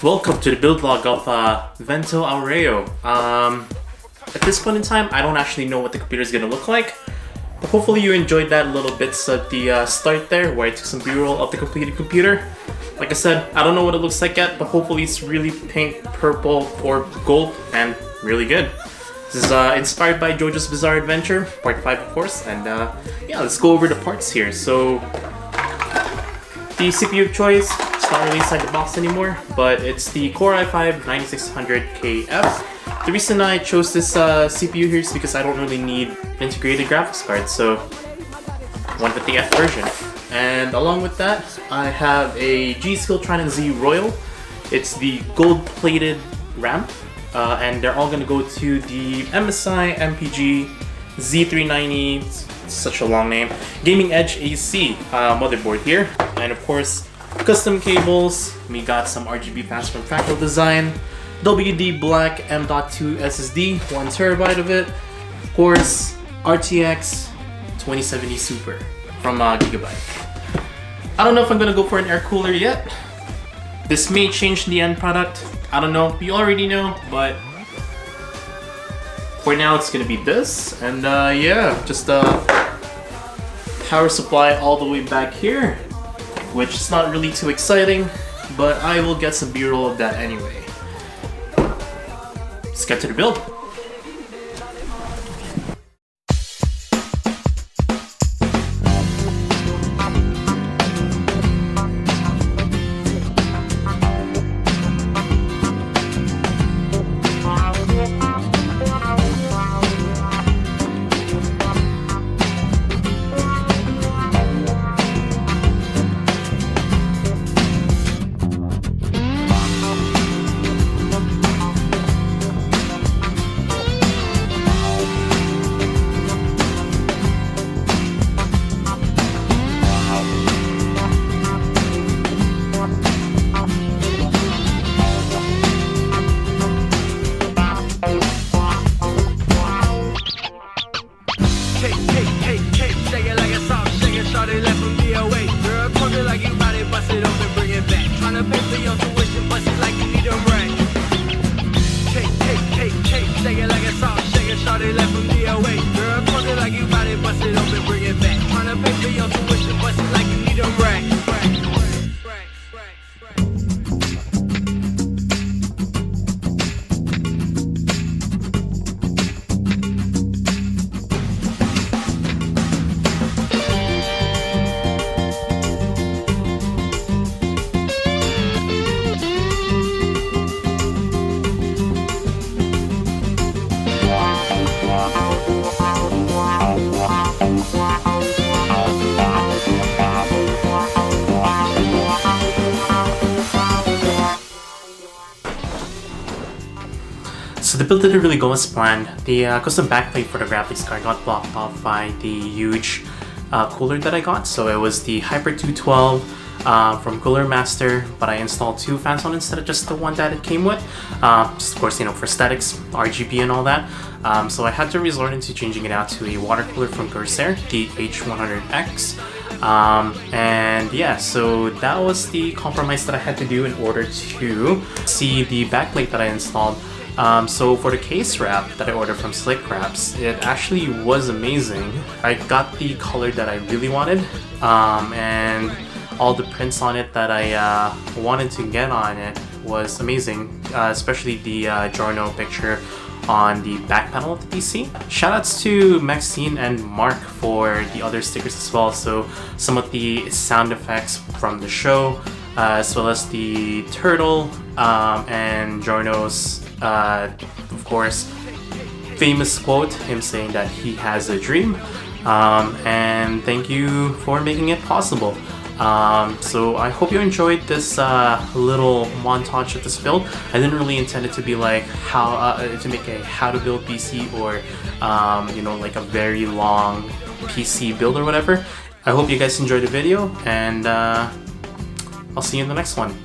Welcome to the build log of Vento Aureo. At this point in time, I don't actually know what the computer is going to look like, but hopefully you enjoyed that little bits at the start there where I took some b-roll of the completed computer. Like I said, I don't know what it looks like yet, but hopefully it's really pink, purple, or gold, and really good. This is inspired by Jojo's Bizarre Adventure, part 5 of course, and yeah, let's go over the parts here. So, the CPU of choice, it's not really inside the box anymore, but it's the Core i5-9600KF. The reason I chose this CPU here is because I don't really need integrated graphics cards, so I went with the F version. And along with that, I have a G-Skill Trident Z Royal. It's the gold-plated RAM, and they're all gonna go to the MSI MPG Z390, such a long name, Gaming Edge AC motherboard here. And of course, custom cables. We got some RGB fans from Fractal Design, WD Black M.2 SSD, 1TB of it. Of course, RTX 2070 Super from Gigabyte. I don't know if I'm gonna go for an air cooler yet. This may change the end product. I don't know. You already know, but for now it's gonna be this. And yeah, just power supply all the way back here, which is not really too exciting, but I will get some b-roll of that anyway. Let's get to the build. So the build didn't really go as planned. The custom backplate for the graphics card got blocked off by the huge cooler that I got. So it was the Hyper 212 from Cooler Master, but I installed 2 fans on instead of just the one that it came with. Just of course, you know, for aesthetics, RGB and all that. So I had to resort into changing it out to a water cooler from Corsair, the H100X. And yeah, so that was the compromise that I had to do in order to see the backplate that I installed. So for the case wrap that I ordered from SlickWraps, it actually was amazing. I got the color that I really wanted, and all the prints on it that I wanted to get on it was amazing, especially the Giorno picture on the back panel of the PC. Shoutouts to Maxine and Mark for the other stickers as well, so some of the sound effects from the show, as well as the turtle, and Giorno's of course, famous quote, him saying that he has a dream, and thank you for making it possible. So I hope you enjoyed this little montage of this build. I didn't really intend it to be like how to make a how to build PC or you know, like a very long PC build or whatever. I hope you guys enjoyed the video, and I'll see you in the next one.